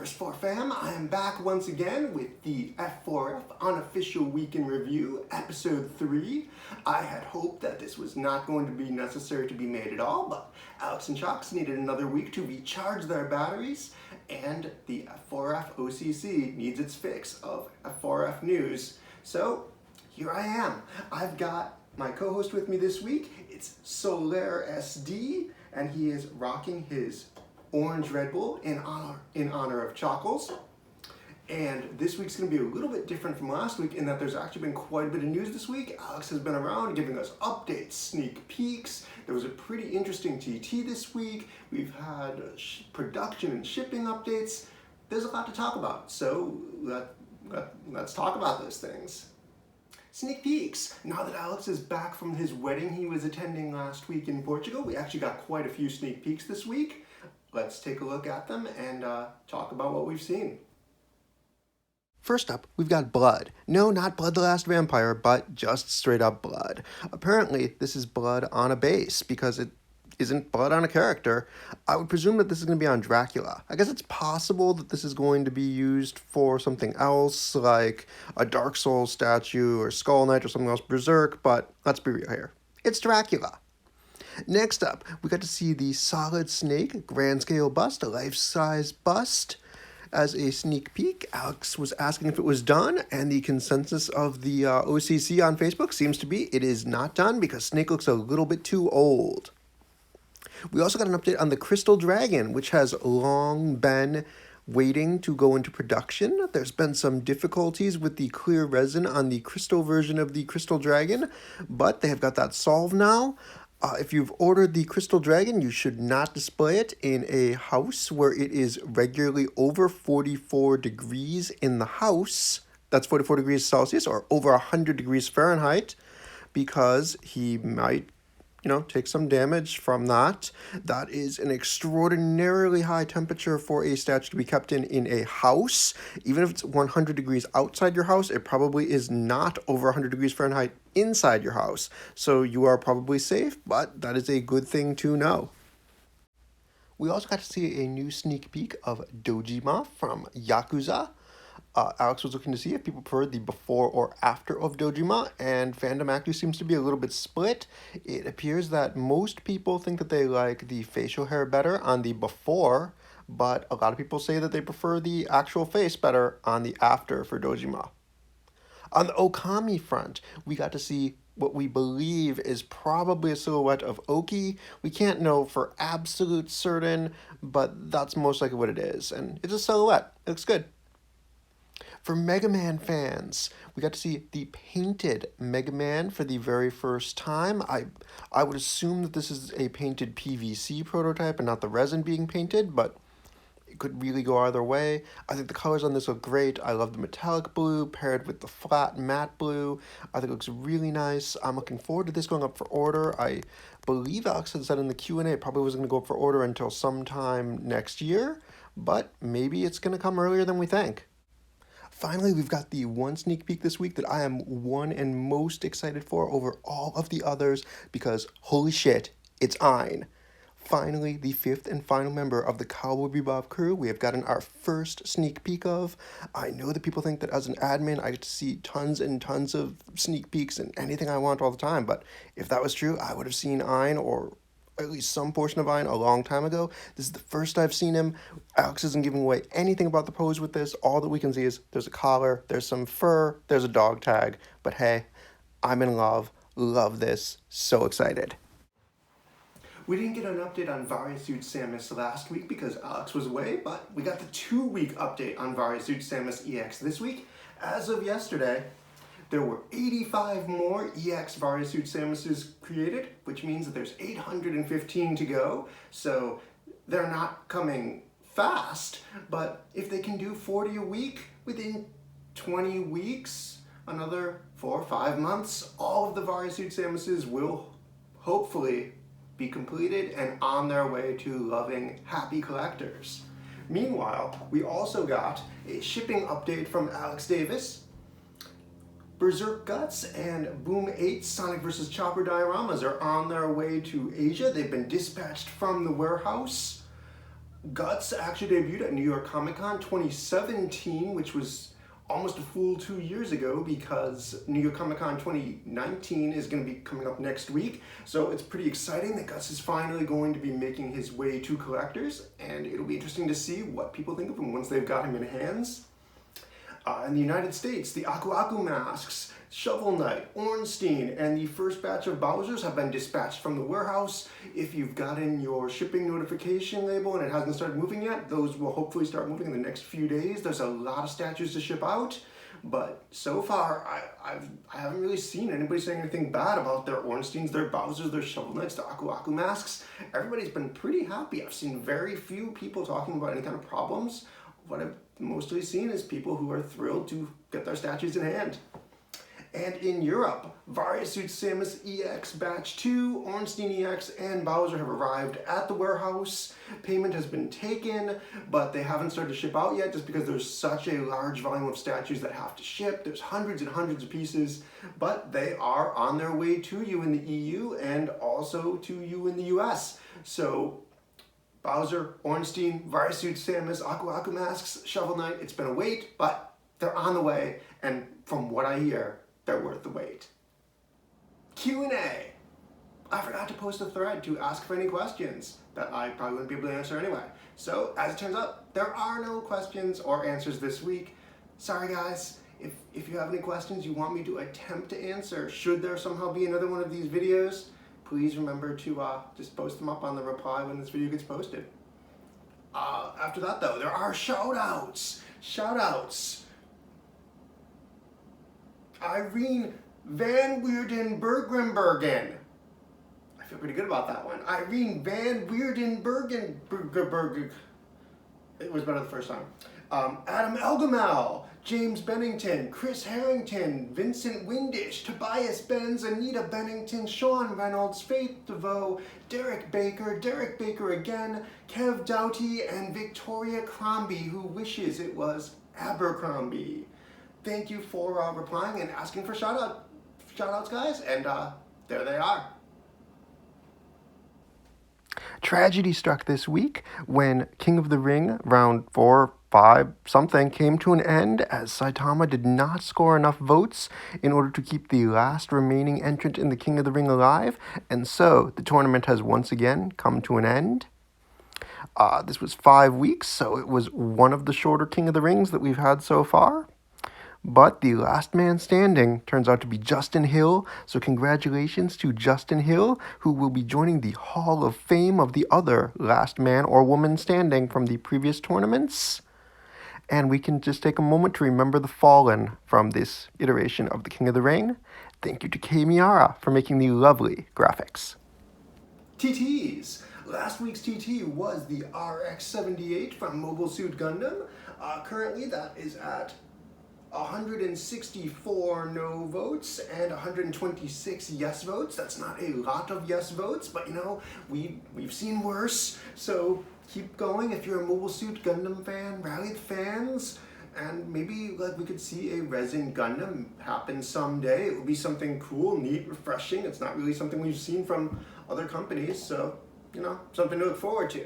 F4F fam, I am back once again with the F4F Unofficial Week in Review, Episode 3. I had hoped that this was not going to be necessary to be made at all, but Alex and Chox needed another week to recharge their batteries, and the F4F OCC needs its fix of F4F news. So, here I am. I've got my co-host with me this week. It's Soler SD, and he is rocking his orange Red Bull in honor of Chockles. And this week's going to be a little bit different from last week in that there's actually been quite a bit of news this week. Alex has been around giving us updates, sneak peeks. There was a pretty interesting TT this week. We've had production and shipping updates. There's a lot to talk about, so let's talk about those things. Sneak peeks. Now that Alex is back from his wedding he was attending last week in Portugal, we actually got quite a few sneak peeks this week. Let's take a look at them and talk about what we've seen. First up, we've got blood. No, not Blood the Last Vampire, but just straight up blood. Apparently, this is blood on a base because it isn't blood on a character. I would presume that this is going to be on Dracula. I guess it's possible that this is going to be used for something else, like a Dark Souls statue or Skull Knight or something else, Berserk, but let's be real here. It's Dracula. Next up, we got to see the Solid Snake Grand Scale Bust, a life-size bust. As a sneak peek, Alex was asking if it was done, and the consensus of the OCC on Facebook seems to be it is not done because Snake looks a little bit too old. We also got an update on the Crystal Dragon, which has long been waiting to go into production. There's been some difficulties with the clear resin on the crystal version of the Crystal Dragon, but they have got that solved now. If you've ordered the Crystal Dragon, you should not display it in a house where it is regularly over 44 degrees in the house. That's 44 degrees Celsius or over 100 degrees Fahrenheit, because he might take some damage from that. That is an extraordinarily high temperature for a statue to be kept in a house. Even if it's 100 degrees outside your house, it probably is not over 100 degrees Fahrenheit inside your house. So you are probably safe, but that is a good thing to know. We also got to see a new sneak peek of Dojima from Yakuza. Alex was looking to see if people preferred the before or after of Dojima, and fandom actually seems to be a little bit split. It appears that most people think that they like the facial hair better on the before, but a lot of people say that they prefer the actual face better on the after for Dojima. On the Okami front, we got to see what we believe is probably a silhouette of Oki. We can't know for absolute certain, but that's most likely what it is, and it's a silhouette. It looks good. For Mega Man fans, we got to see the painted Mega Man for the very first time. I would assume that this is a painted PVC prototype and not the resin being painted, but it could really go either way. I think the colors on this look great. I love the metallic blue paired with the flat matte blue. I think it looks really nice. I'm looking forward to this going up for order. I believe Alex had said in the Q&A it probably wasn't going to go up for order until sometime next year, but maybe it's going to come earlier than we think. Finally, we've got the one sneak peek this week that I am one and most excited for over all of the others because, holy shit, it's Ein. Finally, the fifth and final member of the Cowboy Bebop crew we have gotten our first sneak peek of. I know that people think that as an admin, I get to see tons and tons of sneak peeks and anything I want all the time, but if that was true, I would have seen Ein or at least some portion of Ein a long time ago. This is the first I've seen him. Alex isn't giving away anything about the pose with this. All that we can see is there's a collar, there's some fur, there's a dog tag. But hey, I'm in love. Love this. So excited. We didn't get an update on Varisuit Samus last week because Alex was away, but we got the 2-week update on Varisuit Samus EX this week. As of yesterday, there were 85 more EX Varisuit Samuses created, which means that there's 815 to go. So they're not coming fast, but if they can do 40 a week within 20 weeks, another 4 or 5 months, all of the Varisuit Samuses will hopefully be completed and on their way to loving, happy collectors. Meanwhile, we also got a shipping update from Alex Davis. Berserk Guts and Boom 8's Sonic vs. Chopper Dioramas are on their way to Asia. They've been dispatched from the warehouse. Guts actually debuted at New York Comic Con 2017, which was almost a full 2 years ago, because New York Comic Con 2019 is going to be coming up next week. So it's pretty exciting that Guts is finally going to be making his way to collectors, and it'll be interesting to see what people think of him once they've got him in hands. In the United States, the Aku Aku masks, Shovel Knight, Ornstein, and the first batch of Bowsers have been dispatched from the warehouse. If you've gotten your shipping notification label and it hasn't started moving yet, those will hopefully start moving in the next few days. There's a lot of statues to ship out, but so far I haven't really seen anybody saying anything bad about their Ornsteins, their Bowsers, their Shovel Knights, their Aku Aku masks. Everybody's been pretty happy. I've seen very few people talking about any kind of problems. What I've mostly seen is people who are thrilled to get their statues in hand. And in Europe, Various Suit Samus EX Batch 2, Ornstein EX, and Bowser have arrived at the warehouse. Payment has been taken, but they haven't started to ship out yet just because there's such a large volume of statues that have to ship. There's hundreds and hundreds of pieces, but they are on their way to you in the EU and also to you in the US. So Bowser, Ornstein, Various Suit Samus, Aku Aku masks, Shovel Knight, it's been a wait, but they're on the way, and from what I hear, they're worth the wait. Q&A. I forgot to post a thread to ask for any questions that I probably wouldn't be able to answer anyway. So, as it turns out, there are no questions or answers this week. Sorry guys, if you have any questions you want me to attempt to answer, should there somehow be another one of these videos, please remember to just post them up on the reply when this video gets posted. After that though, there are shout-outs. Shout-outs. Irene Van Weerden-Bergen. I feel pretty good about that one. Irene Van Weerden-Bergen. It was better the first time. Adam Elgamal, James Bennington, Chris Harrington, Vincent Windish, Tobias Benz, Anita Bennington, Sean Reynolds, Faith DeVoe, Derek Baker again, Kev Doughty, and Victoria Crombie, who wishes it was Abercrombie. Thank you for replying and asking for shout-outs, guys, and there they are. Tragedy struck this week when King of the Ring round 4, 5, something came to an end as Saitama did not score enough votes in order to keep the last remaining entrant in the King of the Ring alive, and so the tournament has once again come to an end. This was 5 weeks, so it was one of the shorter King of the Rings that we've had so far. But the last man standing turns out to be Justin Hill, so congratulations to Justin Hill, who will be joining the Hall of Fame of the other last man or woman standing from the previous tournaments. And we can just take a moment to remember the fallen from this iteration of the King of the Ring. Thank you to Kei Miara for making the lovely graphics. TTs. Last week's TT was the RX-78 from Mobile Suit Gundam. Currently that is at 164 no votes and 126 yes votes. That's not a lot of yes votes, but you know, we've seen worse. So keep going if you're a Mobile Suit Gundam fan, rally the fans, and maybe like we could see a resin Gundam happen someday. It would be something cool, neat, refreshing. It's not really something we've seen from other companies, so you know, something to look forward to.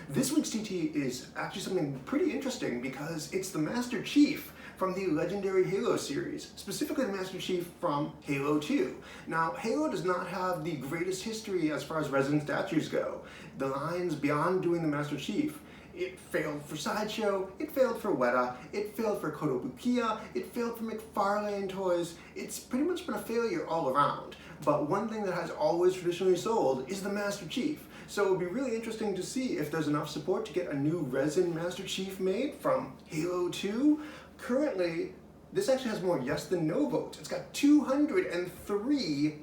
This week's TT is actually something pretty interesting because it's the Master Chief from the legendary Halo series, specifically the Master Chief from Halo 2. Now, Halo does not have the greatest history as far as resin statues go. The lines beyond doing the Master Chief, it failed for Sideshow, it failed for Weta, it failed for Kotobukiya, it failed for McFarlane Toys. It's pretty much been a failure all around. But one thing that has always traditionally sold is the Master Chief. So it would be really interesting to see if there's enough support to get a new resin Master Chief made from Halo 2. Currently, this actually has more yes than no votes. It's got 203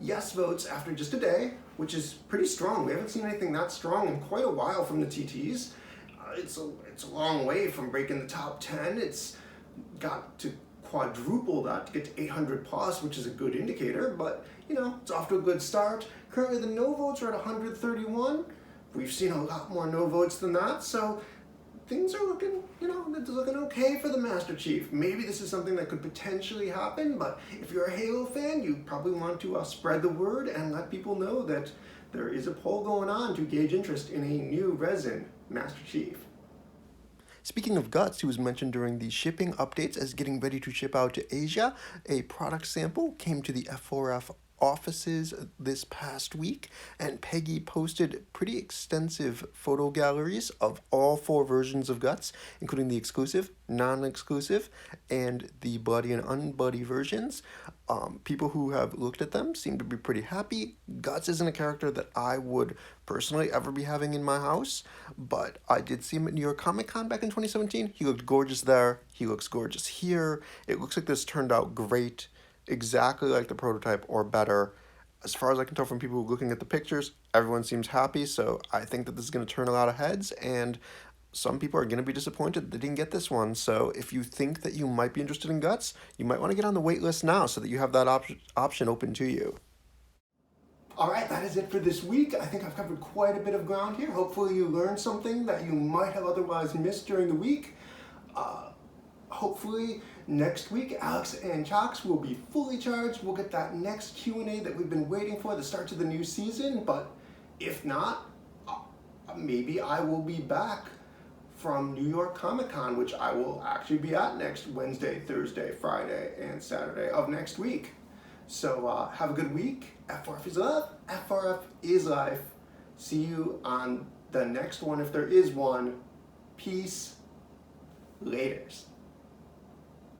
yes votes after just a day, which is pretty strong. We haven't seen anything that strong in quite a while from the TTs. It's a long way from breaking the top 10. It's got to quadruple that to get to 800 plus, which is a good indicator, but you know, it's off to a good start. Currently the no votes are at 131. We've seen a lot more no votes than that, so things are looking, it's looking okay for the Master Chief. Maybe this is something that could potentially happen, but if you're a Halo fan, you probably want to spread the word and let people know that there is a poll going on to gauge interest in a new resin Master Chief. Speaking of Guts, who was mentioned during the shipping updates as getting ready to ship out to Asia, a product sample came to the F4F offices this past week, and Peggy posted pretty extensive photo galleries of all 4 versions of Guts, including the exclusive, non-exclusive, and the bloody and unbloody versions. People who have looked at them seem to be pretty happy. Guts isn't a character that I would personally ever be having in my house, but I did see him at New York Comic Con back in 2017. He looked gorgeous there. He looks gorgeous here. It looks like this turned out great, exactly like the prototype or better. As far as I can tell from people looking at the pictures, everyone seems happy, so I think that this is going to turn a lot of heads, and some people are going to be disappointed they didn't get this one. So if you think that you might be interested in Guts, you might want to get on the wait list now so that you have that option open to you. Alright, that is it for this week. I think I've covered quite a bit of ground here. Hopefully you learned something that you might have otherwise missed during the week. Hopefully next week Alex and Chox will be fully charged. We'll get that next Q&A that we've been waiting for, the start to the new season. But if not, maybe I will be back from New York Comic Con, which I will actually be at next Wednesday, Thursday, Friday, and Saturday of next week. So have a good week. F4F is love. F4F is life. See you on the next one if there is one. Peace. Laters.